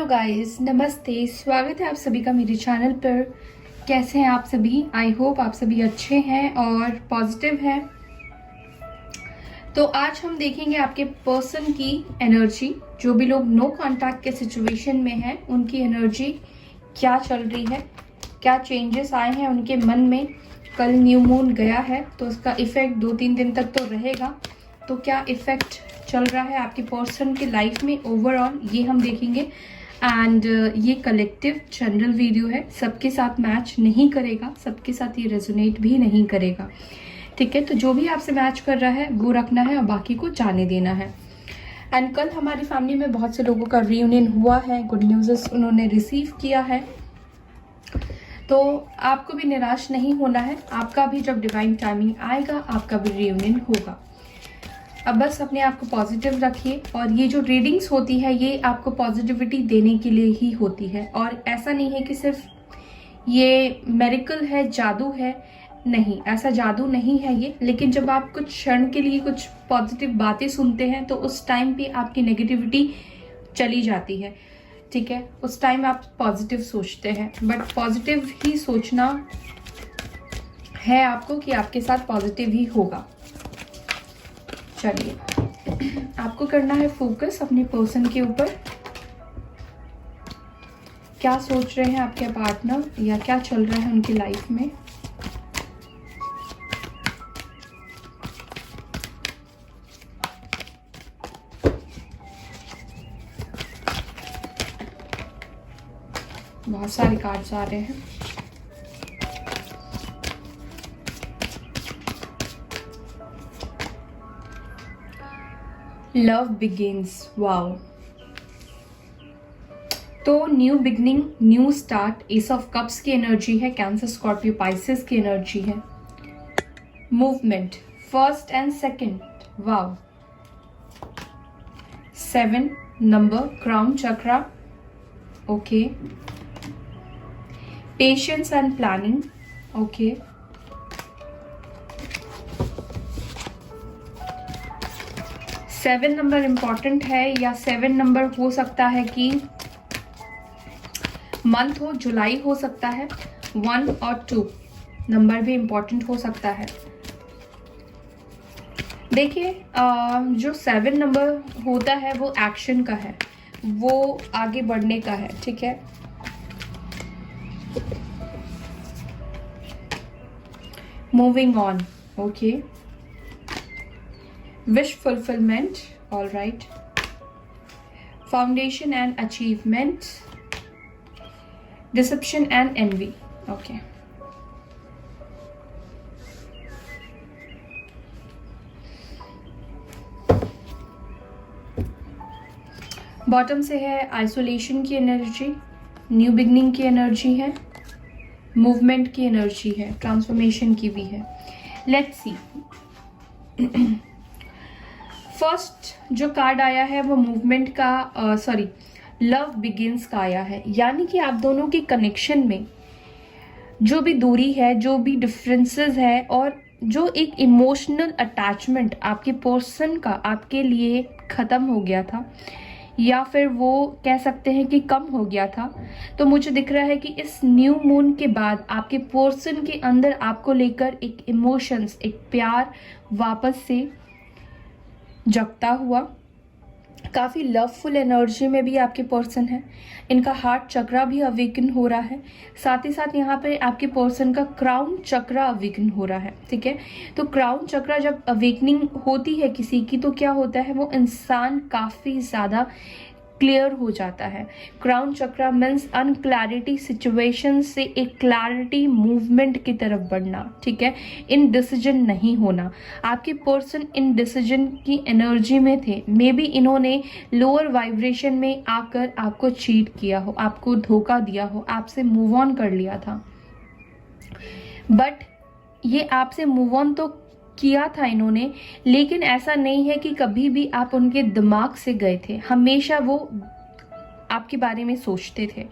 Guys, नमस्ते। स्वागत है आप सभी का मेरे चैनल पर। कैसे हैं आप सभी? आई होप आप सभी अच्छे हैं और पॉजिटिव हैं। तो आज हम देखेंगे आपके पर्सन की एनर्जी। जो भी लोग नो कांटेक्ट के सिचुएशन में हैं, उनकी एनर्जी क्या चल रही है, क्या चेंजेस आए हैं उनके मन में। कल न्यू मून गया है तो उसका इफेक्ट 2-3 दिन तक तो रहेगा। तो क्या इफेक्ट चल रहा है आपके पर्सन के लाइफ में ओवरऑल, ये हम देखेंगे। एंड ये कलेक्टिव जनरल वीडियो है, सबके साथ मैच नहीं करेगा, सबके साथ ये रेजोनेट भी नहीं करेगा, ठीक है। तो जो भी आपसे मैच कर रहा है वो रखना है और बाकी को जाने देना है। एंड कल हमारी फैमिली में बहुत से लोगों का रियूनियन हुआ है, गुड न्यूज़ उन्होंने रिसीव किया है। तो आपको भी निराश नहीं होना है, आपका भी जब डिवाइन टाइमिंग आएगा आपका भी रियूनियन होगा। अब बस अपने आप को पॉजिटिव रखिए। और ये जो रीडिंग्स होती है ये आपको पॉजिटिविटी देने के लिए ही होती है, और ऐसा नहीं है कि सिर्फ ये मेरिकल है, जादू है, नहीं, ऐसा जादू नहीं है ये। लेकिन जब आप कुछ क्षण के लिए कुछ पॉजिटिव बातें सुनते हैं तो उस टाइम पे आपकी नेगेटिविटी चली जाती है, ठीक है। उस टाइम आप पॉजिटिव सोचते हैं, बट पॉजिटिव ही सोचना है आपको कि आपके साथ पॉजिटिव ही होगा। चलिए, आपको करना है फोकस अपने पर्सन के ऊपर। क्या सोच रहे हैं आपके पार्टनर, या क्या चल रहा है उनकी लाइफ में। बहुत सारे कार्ड्स आ रहे हैं। Love begins, wow. तो new beginning, new start, ace of cups की एनर्जी है, कैंसर, स्कॉर्पियो, पाइसेस की एनर्जी है। Movement, first and second, wow. 7 number, crown chakra, okay. Patience and planning, okay. 7 number important है, या 7 नंबर हो सकता है कि मंथ हो, जुलाई हो सकता है। 1 और 2 नंबर भी इंपॉर्टेंट हो सकता है। देखिए, जो 7 नंबर होता है वो एक्शन का है, वो आगे बढ़ने का है, ठीक है। Moving on, okay. Wish fulfillment, all right. Foundation and achievement. Deception and envy, okay. Bottom से है आइसोलेशन की एनर्जी, न्यू बिगनिंग की एनर्जी है, मूवमेंट की एनर्जी है, ट्रांसफॉर्मेशन की भी है। Let's see. फर्स्ट जो कार्ड आया है वो मूवमेंट का, सॉरी, लव बिगिंस का आया है। यानी कि आप दोनों के कनेक्शन में जो भी दूरी है, जो भी डिफरेंसेस है, और जो एक इमोशनल अटैचमेंट आपके पर्सन का आपके लिए ख़त्म हो गया था, या फिर वो कह सकते हैं कि कम हो गया था। तो मुझे दिख रहा है कि इस न्यू मून के बाद आपके पर्सन के अंदर आपको लेकर एक इमोशंस, एक प्यार वापस से जगता हुआ। काफ़ी लवफुल एनर्जी में भी आपके पर्सन है, इनका हार्ट चक्रा भी अवेकन हो रहा है। साथ ही साथ यहाँ पे आपके पर्सन का क्राउन चक्रा अवेकन हो रहा है, ठीक है। तो क्राउन चक्रा जब अवेकनिंग होती है किसी की, तो क्या होता है, वो इंसान काफ़ी ज़्यादा क्लियर हो जाता है। क्राउन चक्रा मीन्स अनक्लैरिटी सिचुएशन से एक क्लैरिटी, मूवमेंट की तरफ बढ़ना, ठीक है। इन डिसीजन नहीं होना। आपके पर्सन इन डिसीजन की एनर्जी में थे, मे बी इन्होंने लोअर वाइब्रेशन में आकर आपको चीट किया हो, आपको धोखा दिया हो, आपसे मूव ऑन कर लिया था। बट ये आपसे मूव ऑन तो किया था इन्होंने, लेकिन ऐसा नहीं है कि कभी भी आप उनके दिमाग से गए थे। हमेशा वो आपके बारे में सोचते थे,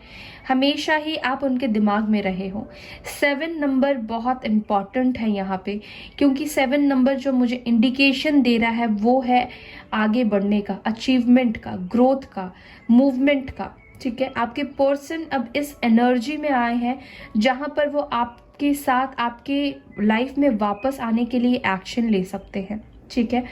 हमेशा ही आप उनके दिमाग में रहे हो। 7 नंबर बहुत इम्पॉर्टेंट है यहाँ पे, क्योंकि 7 नंबर जो मुझे इंडिकेशन दे रहा है वो है आगे बढ़ने का, अचीवमेंट का, ग्रोथ का, मूवमेंट का, ठीक है, आपके पर्सन अब इस एनर्जी में आए हैं जहां पर वो आपके साथ आपके लाइफ में वापस आने के लिए एक्शन ले सकते हैं। ठीक है,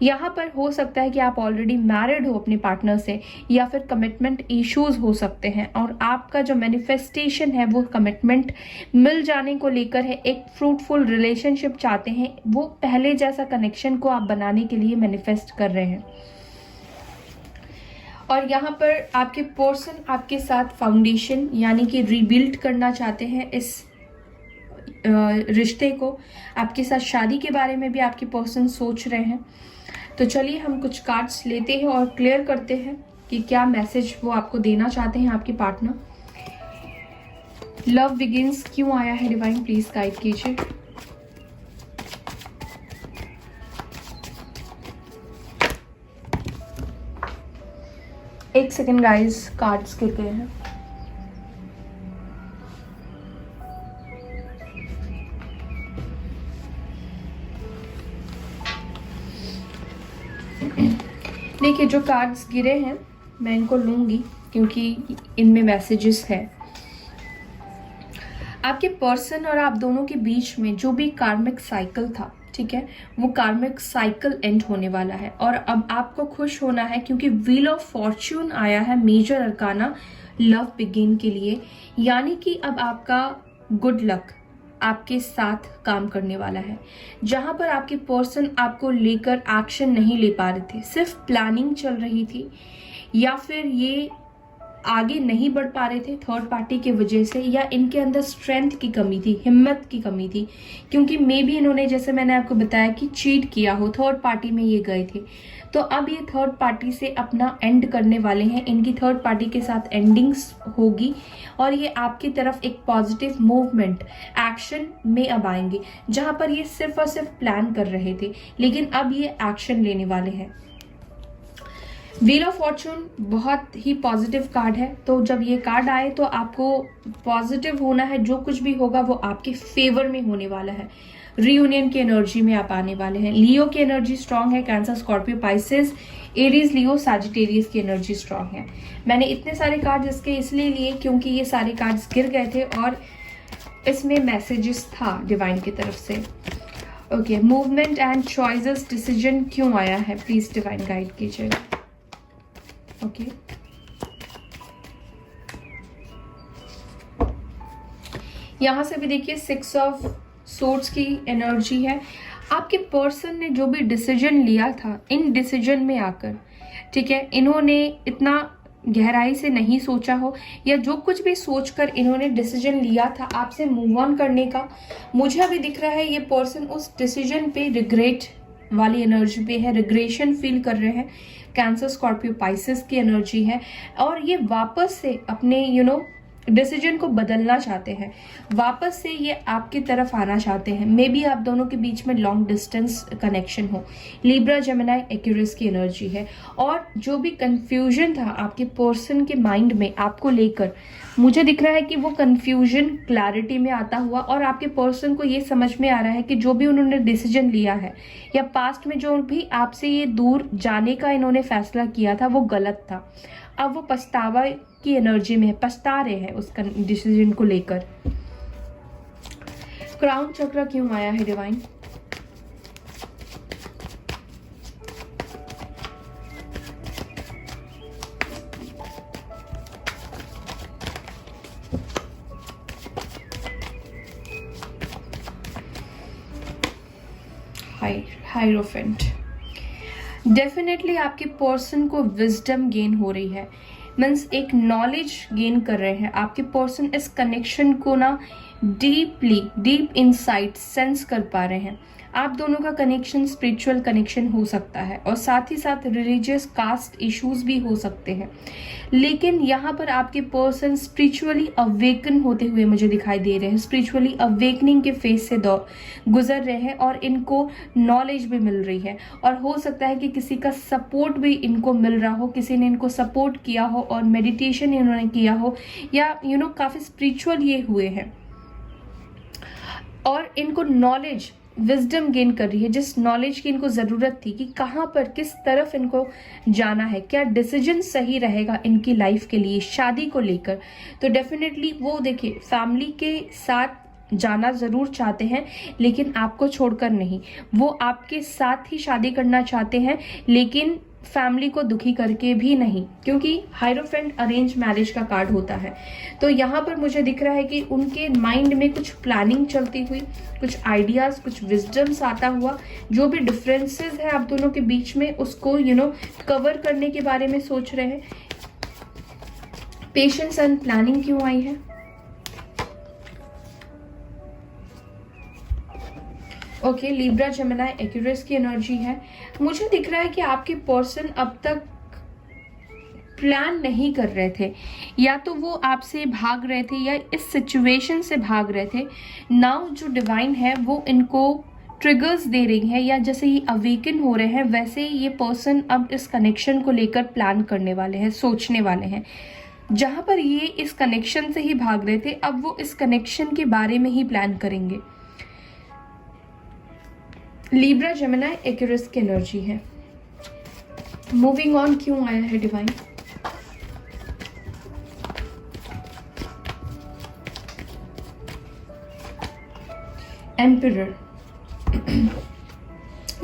यहाँ पर हो सकता है कि आप ऑलरेडी मैरिड हो अपने पार्टनर से, या फिर कमिटमेंट इश्यूज हो सकते हैं और आपका जो मैनिफेस्टेशन है वो कमिटमेंट मिल जाने को लेकर है। एक फ्रूटफुल रिलेशनशिप चाहते हैं, वो पहले जैसा कनेक्शन को आप बनाने के लिए मैनिफेस्ट कर रहे हैं। और यहाँ पर आपके पर्सन आपके साथ फाउंडेशन यानी कि रीबिल्ड करना चाहते हैं इस रिश्ते को। आपके साथ शादी के बारे में भी आपके पर्सन सोच रहे हैं। तो चलिए हम कुछ कार्ड्स लेते हैं और क्लियर करते हैं कि क्या मैसेज वो आपको देना चाहते हैं आपके पार्टनर। लव बिगिंस क्यों आया है डिवाइन, प्लीज गाइड कीजिए। एक सेकेंड गाइस, कार्ड्स गिर गए हैं। देखिए, जो कार्ड्स गिरे हैं मैं इनको लूंगी क्योंकि इनमें मैसेजेस है। आपके पर्सन और आप दोनों के बीच में जो भी कार्मिक साइकिल था, ठीक है, वो कार्मिक साइकिल एंड होने वाला है और अब आपको खुश होना है क्योंकि व्हील ऑफ फॉर्च्यून आया है मेजर अरकाना लव बिगिन के लिए। यानी कि अब आपका गुड लक आपके साथ काम करने वाला है। जहां पर आपके पर्सन आपको लेकर एक्शन नहीं ले पा रहे थे, सिर्फ प्लानिंग चल रही थी, या फिर ये आगे नहीं बढ़ पा रहे थे थर्ड पार्टी की वजह से, या इनके अंदर स्ट्रेंथ की कमी थी, हिम्मत की कमी थी, क्योंकि मे बी इन्होंने, जैसे मैंने आपको बताया, कि चीट किया हो, थर्ड पार्टी में ये गए थे। तो अब ये थर्ड पार्टी से अपना एंड करने वाले हैं। इनकी थर्ड पार्टी के साथ एंडिंग्स होगी और ये आपकी तरफ एक पॉजिटिव मूवमेंट एक्शन में अब आएंगे। जहां पर ये सिर्फ और सिर्फ प्लान कर रहे थे, लेकिन अब ये एक्शन लेने वाले हैं। व्हील ऑफ फॉर्चून बहुत ही पॉजिटिव कार्ड है, तो जब ये कार्ड आए तो आपको पॉजिटिव होना है। जो कुछ भी होगा वो आपके फेवर में होने वाला है। रियूनियन की एनर्जी में आप आने वाले हैं। लियो की एनर्जी स्ट्रांग है, कैंसर, स्कॉर्पियो, पाइसेस, एरीज, लियो, सैजिटेरियस की एनर्जी स्ट्रांग है। मैंने इतने सारे कार्ड इसके इसलिए लिए क्योंकि ये सारे कार्ड्स गिर गए थे और इसमें मैसेजेस था डिवाइन की तरफ से। Okay, movement and choices, decision क्यों आया है, प्लीज डिवाइन गाइड कीजिए। ओके, यहां से भी देखिए 6 ऑफ सोर्ड्स की एनर्जी है। आपके पर्सन ने जो भी डिसीजन लिया था, इन डिसीजन में आकर, ठीक है, इन्होंने इतना गहराई से नहीं सोचा हो, या जो कुछ भी सोचकर इन्होंने डिसीजन लिया था आपसे मूव ऑन करने का, मुझे अभी दिख रहा है ये पर्सन उस डिसीजन पे रिग्रेट वाली एनर्जी पे है, रिग्रेशन फील कर रहे हैं। कैंसर, स्कॉर्पियो, पाइसेस की एनर्जी है और ये वापस से अपने डिसीजन को बदलना चाहते हैं, वापस से ये आपकी तरफ आना चाहते हैं। मे बी आप दोनों के बीच में लॉन्ग डिस्टेंस कनेक्शन हो। लिब्रा, जेमिनी, एक्यूरियस की एनर्जी है और जो भी कंफ्यूजन था आपके पर्सन के माइंड में आपको लेकर, मुझे दिख रहा है कि वो कंफ्यूजन क्लैरिटी में आता हुआ और आपके पर्सन को ये समझ में आ रहा है कि जो भी उन्होंने डिसीजन लिया है या पास्ट में जो भी आपसे ये दूर जाने का इन्होंने फैसला किया था वो गलत था। अब वो पछतावा की एनर्जी में है, पछता रहे हैं उस डिसीजन को लेकर। क्राउन चक्र क्यों आया है डिवाइन? हाइरोफेंट। डेफिनेटली आपके पर्सन को विजडम गेन हो रही है, मीन्स एक नॉलेज गेन कर रहे हैं। आपके पर्सन इस कनेक्शन को ना डीप इनसाइट सेंस कर पा रहे हैं। आप दोनों का कनेक्शन स्पिरिचुअल कनेक्शन हो सकता है और साथ ही साथ रिलीजियस कास्ट इश्यूज भी हो सकते हैं, लेकिन यहाँ पर आपके पर्सन स्पिरिचुअली अवेकन होते हुए मुझे दिखाई दे रहे हैं। स्पिरिचुअली अवेकनिंग के फेज से गुजर रहे हैं और इनको नॉलेज भी मिल रही है और हो सकता है कि किसी का सपोर्ट भी इनको मिल रहा हो, किसी ने इनको सपोर्ट किया हो और मेडिटेशन इन्होंने किया हो, या काफी स्पिरिचुअल ये हुए हैं और इनको नॉलेज विजडम गेन कर रही है, जिस नॉलेज की इनको ज़रूरत थी कि कहाँ पर किस तरफ इनको जाना है, क्या डिसीजन सही रहेगा इनकी लाइफ के लिए शादी को लेकर, तो डेफिनेटली वो देखिए फैमिली के साथ जाना ज़रूर चाहते हैं लेकिन आपको छोड़कर नहीं। वो आपके साथ ही शादी करना चाहते हैं लेकिन फैमिली को दुखी करके भी नहीं, क्योंकि हायरोफेंट अरेंज मैरिज का कार्ड होता है। तो यहाँ पर मुझे दिख रहा है कि उनके माइंड में कुछ प्लानिंग चलती हुई, कुछ आइडियाज, कुछ विजडम्स आता हुआ, जो भी डिफरेंसेस है आप दोनों के बीच में उसको कवर करने के बारे में सोच रहे हैं। पेशेंस एंड प्लानिंग क्यों आई है? ओके, लिब्रा, जेमिनी, एक्यूरियस की एनर्जी है। मुझे दिख रहा है कि आपके पर्सन अब तक प्लान नहीं कर रहे थे, या तो वो आपसे भाग रहे थे या इस सिचुएशन से भाग रहे थे। नाउ जो डिवाइन है वो इनको ट्रिगर्स दे रही है, या जैसे ये अवेकन हो रहे हैं वैसे ही ये पर्सन अब इस कनेक्शन को लेकर प्लान करने वाले हैं, सोचने वाले हैं। जहां पर ये इस कनेक्शन से ही भाग रहे थे अब वो इस कनेक्शन के बारे में ही प्लान करेंगे। लिब्रा, जेमिनी, एक्यूरियस की एनर्जी है। मूविंग ऑन क्यों आया है डिवाइन? एम्परर,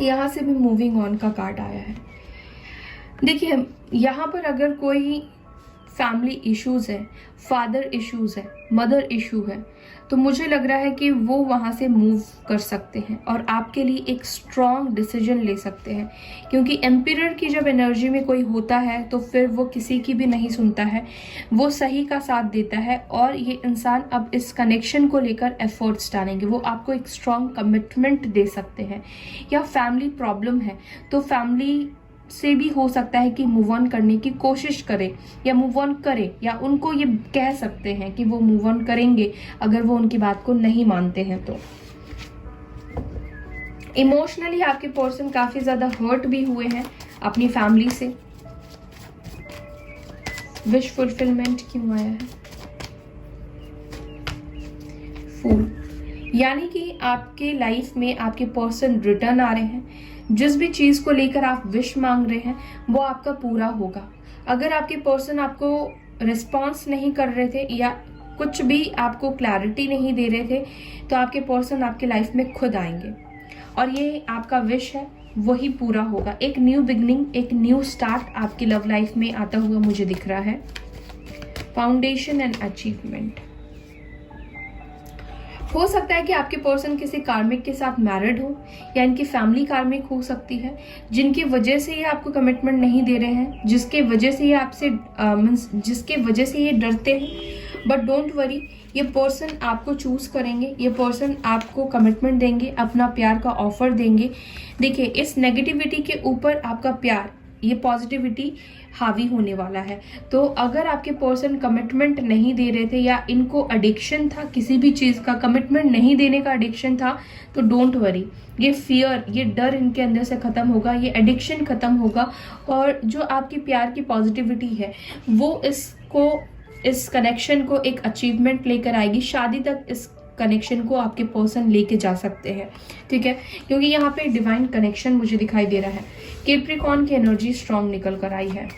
यहां से भी मूविंग ऑन का कार्ड आया है। देखिए यहां पर अगर कोई फैमिली इश्यूज है, फादर इश्यूज है, मदर इशू है, तो मुझे लग रहा है कि वो वहाँ से मूव कर सकते हैं और आपके लिए एक स्ट्रॉन्ग डिसीजन ले सकते हैं, क्योंकि एम्पिरर की जब एनर्जी में कोई होता है तो फिर वो किसी की भी नहीं सुनता है, वो सही का साथ देता है। और ये इंसान अब इस कनेक्शन को लेकर एफर्ट्स डालेंगे, वो आपको एक स्ट्रॉन्ग कमिटमेंट दे सकते हैं। या फैमिली प्रॉब्लम है तो फैमिली से भी हो सकता है कि मूव ऑन करने की कोशिश करे या मूव ऑन करे, या उनको ये कह सकते हैं कि वो मूव ऑन करेंगे अगर वो उनकी बात को नहीं मानते हैं। तो इमोशनली आपके पर्सन काफी ज्यादा हर्ट भी हुए हैं अपनी फैमिली से। विश फुलफिलमेंट क्यों आया है? फूल, यानी कि आपके लाइफ में आपके पर्सन रिटर्न आ रहे हैं। जिस भी चीज को लेकर आप विश मांग रहे हैं वो आपका पूरा होगा। अगर आपके पर्सन आपको रिस्पॉन्स नहीं कर रहे थे या कुछ भी आपको क्लैरिटी नहीं दे रहे थे तो आपके पर्सन आपके लाइफ में खुद आएंगे और ये आपका विश है वही पूरा होगा। एक न्यू बिगनिंग, एक न्यू स्टार्ट आपकी लव लाइफ में आता हुआ मुझे दिख रहा है। फाउंडेशन एंड अचीवमेंट, हो सकता है कि आपके पर्सन किसी कार्मिक के साथ मैरिड हो या इनकी फैमिली कार्मिक हो सकती है, जिनकी वजह से ये आपको कमिटमेंट नहीं दे रहे हैं, जिसके वजह से ये आपसे जिसके वजह से ये डरते हैं। बट डोंट वरी, ये पर्सन आपको चूज करेंगे, ये पर्सन आपको कमिटमेंट देंगे, अपना प्यार का ऑफर देंगे। देखिए इस नेगेटिविटी के ऊपर आपका प्यार, ये पॉजिटिविटी हावी होने वाला है। तो अगर आपके पर्सन कमिटमेंट नहीं दे रहे थे या इनको एडिक्शन था, किसी भी चीज का कमिटमेंट नहीं देने का एडिक्शन था, तो डोंट वरी, ये फियर, ये डर इनके अंदर से खत्म होगा, ये एडिक्शन खत्म होगा और जो आपकी प्यार की पॉजिटिविटी है वो इस कनेक्शन को एक अचीवमेंट लेकर आएगी। शादी तक इस कनेक्शन को आपके पर्सन लेके जा सकते हैं, ठीक है, क्योंकि यहाँ पे डिवाइन कनेक्शन मुझे दिखाई दे रहा है। कैप्रिकॉर्न की एनर्जी स्ट्रांग निकल कर आई है।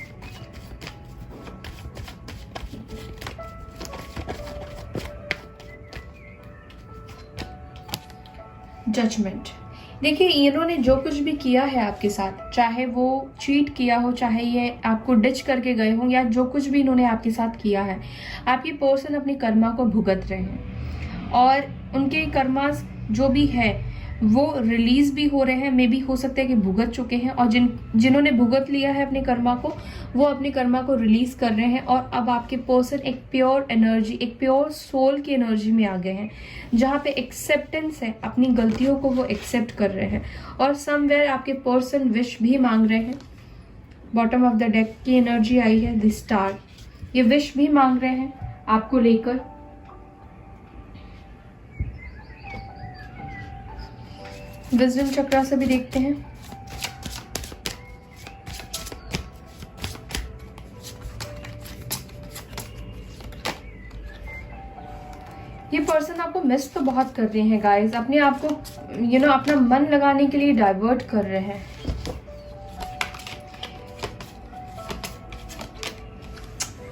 जजमेंट, देखिए इन्होंने जो कुछ भी किया है आपके साथ, चाहे वो चीट किया हो, चाहे ये आपको डिच करके गए हो, या जो कुछ भी इन्होंने आपके साथ किया है, आपके पर्सन अपने कर्मा को भुगत रहे हैं और उनके कर्मा जो भी है वो रिलीज भी हो रहे हैं। मे बी हो सकता है कि भुगत चुके हैं और जिन्होंने भुगत लिया है अपने कर्मा को, वो अपने कर्मा को रिलीज कर रहे हैं और अब आपके पर्सन एक प्योर एनर्जी, एक प्योर सोल की एनर्जी में आ गए हैं, जहाँ पे एक्सेप्टेंस है, अपनी गलतियों को वो एक्सेप्ट कर रहे हैं और समवेयर आपके पर्सन विश भी मांग रहे हैं। बॉटम ऑफ द डेक की एनर्जी आई है द स्टार, ये विश भी मांग रहे हैं आपको लेकर। विजडम चक्रा से भी देखते हैं। ये पर्सन आपको मिस तो बहुत कर रहे हैं गाइस, अपने आप को अपना मन लगाने के लिए डाइवर्ट कर रहे हैं।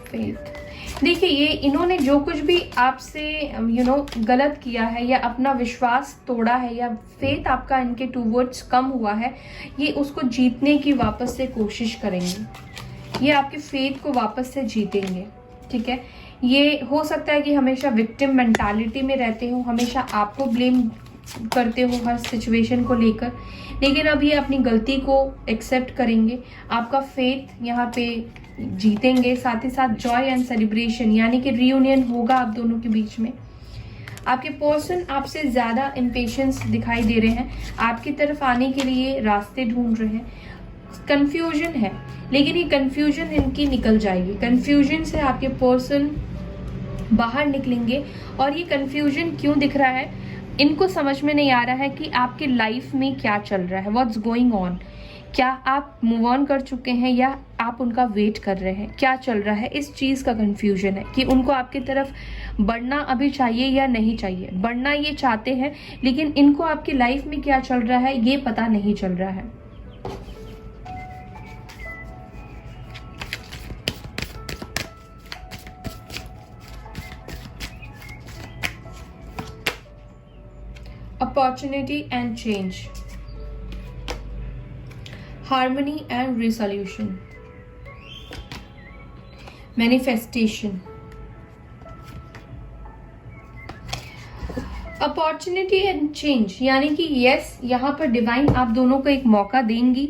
फेथ, देखिए ये इन्होंने जो कुछ भी आपसे गलत किया है या अपना विश्वास तोड़ा है या फेथ आपका इनके टूवर्ड्स कम हुआ है, ये उसको जीतने की वापस से कोशिश करेंगे। ये आपके फेथ को वापस से जीतेंगे, ठीक है। ये हो सकता है कि हमेशा विक्टिम मेंटालिटी में रहते हो, हमेशा आपको ब्लेम करते हो हर सिचुएशन को लेकर, लेकिन अब ये अपनी गलती को एक्सेप्ट करेंगे। आपका फेथ यहाँ पे जीतेंगे। साथ ही साथ जॉय एंड सेलिब्रेशन यानी कि रियूनियन होगा आप दोनों के बीच में। आपके पर्सन आपसे ज़्यादा इम्पेशेंस दिखाई दे रहे हैं, आपकी तरफ आने के लिए रास्ते ढूंढ रहे हैं। कंफ्यूजन है, लेकिन ये कंफ्यूजन इनकी निकल जाएगी। कंफ्यूजन से आपके पर्सन बाहर निकलेंगे। और ये कंफ्यूजन क्यों दिख रहा है, इनको समझ में नहीं आ रहा है कि आपके लाइफ में क्या चल रहा है, व्हाट्स गोइंग ऑन। क्या आप मूव ऑन कर चुके हैं या आप उनका वेट कर रहे हैं, क्या चल रहा है, इस चीज़ का कंफ्यूजन है कि उनको आपकी तरफ बढ़ना अभी चाहिए या नहीं चाहिए। बढ़ना ये चाहते हैं, लेकिन इनको आपकी लाइफ में क्या चल रहा है ये पता नहीं चल रहा है। Opportunity and change, harmony and resolution, manifestation, opportunity and change यानी कि यस, यहाँ पर डिवाइन आप दोनों को एक मौका देंगी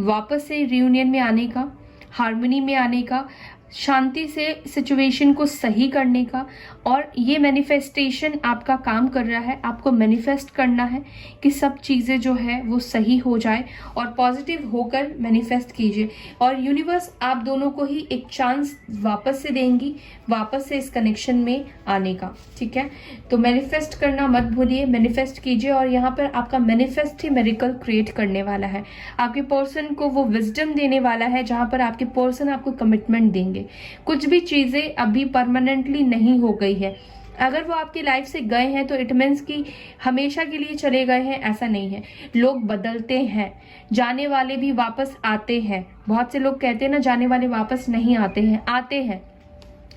वापस से रियूनियन में आने का, हार्मनी में आने का, शांति से सिचुएशन को सही करने का। और ये मैनिफेस्टेशन आपका काम कर रहा है, आपको मैनिफेस्ट करना है कि सब चीज़ें जो है वो सही हो जाए और पॉजिटिव होकर मैनिफेस्ट कीजिए। और यूनिवर्स आप दोनों को ही एक चांस वापस से देंगी, वापस से इस कनेक्शन में आने का, ठीक है। तो मैनिफेस्ट करना मत भूलिए, मैनिफेस्ट कीजिए। और यहाँ पर आपका मैनिफेस्ट ही मिरेकल क्रिएट करने वाला है। आपके पर्सन को वो विजडम देने वाला है जहाँ पर आपके पर्सन आपको कमिटमेंट देंगे। कुछ भी चीजें अभी परमानेंटली नहीं हो गई है, अगर वो आपकी लाइफ से गए हैं तो इट मीन्स कि हमेशा के लिए चले गए हैं, ऐसा नहीं है। लोग बदलते हैं, जाने वाले भी वापस आते हैं। बहुत से लोग कहते हैं ना जाने वाले वापस नहीं आते हैं, आते हैं।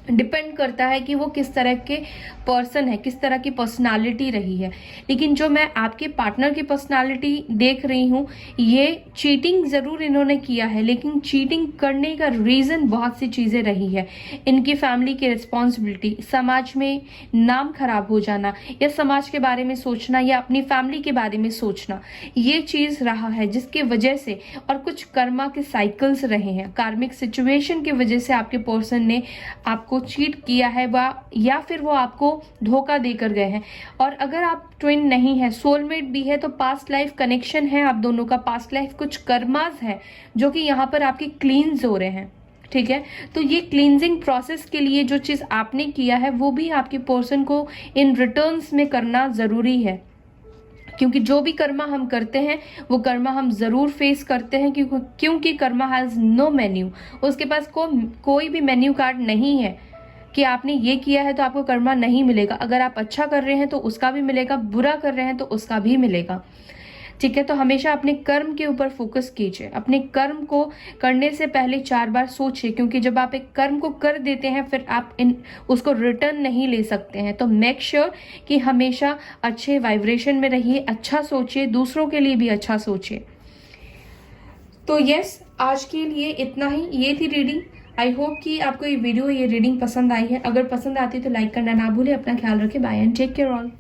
डिपेंड करता है कि वो किस तरह के पर्सन है, किस तरह की पर्सनालिटी रही है। लेकिन जो मैं आपके पार्टनर की पर्सनालिटी देख रही हूँ, ये चीटिंग ज़रूर इन्होंने किया है, लेकिन चीटिंग करने का रीज़न बहुत सी चीज़ें रही है। इनकी फैमिली की रिस्पॉन्सिबिलिटी, समाज में नाम खराब हो जाना या समाज के बारे में सोचना या अपनी फैमिली के बारे में सोचना, ये चीज़ रहा है जिसकी वजह से, और कुछ कर्मा के साइकिल्स रहे हैं, कार्मिक सिचुएशन की वजह से आपके पर्सन ने आपको चीट किया है या फिर वो आपको धोखा देकर गए हैं। और अगर आप ट्विन नहीं है, सोलमेट भी है, तो पास्ट लाइफ कनेक्शन है आप दोनों का, पास्ट लाइफ कुछ कर्मास है जो कि यहाँ पर आपके क्लींस हो रहे हैं, ठीक है। तो ये क्लींजिंग प्रोसेस के लिए जो चीज़ आपने किया है वो भी आपके पर्सन को इन रिटर्न्स में करना ज़रूरी है, क्योंकि जो भी कर्मा हम करते हैं वो कर्मा हम ज़रूर फेस करते हैं, क्योंकि कर्मा हैज़ नो मेन्यू। उसके पास कोई भी मेन्यू कार्ड नहीं है कि आपने ये किया है तो आपको कर्मा नहीं मिलेगा। अगर आप अच्छा कर रहे हैं तो उसका भी मिलेगा, बुरा कर रहे हैं तो उसका भी मिलेगा, ठीक है। तो हमेशा अपने कर्म के ऊपर फोकस कीजिए, अपने कर्म को करने से पहले 4 बार सोचिए, क्योंकि जब आप एक कर्म को कर देते हैं फिर आप उसको रिटर्न नहीं ले सकते हैं। तो मेक श्योर कि हमेशा अच्छे वाइब्रेशन में रहिए, अच्छा सोचिए, दूसरों के लिए भी अच्छा सोचिए। तो यस, आज के लिए इतना ही, ये थी रीडिंग। आई होप कि आपको ये रीडिंग पसंद आई है। अगर पसंद आती है तो लाइक करना ना भूलें। अपना ख्याल रखें। Bye and take care all.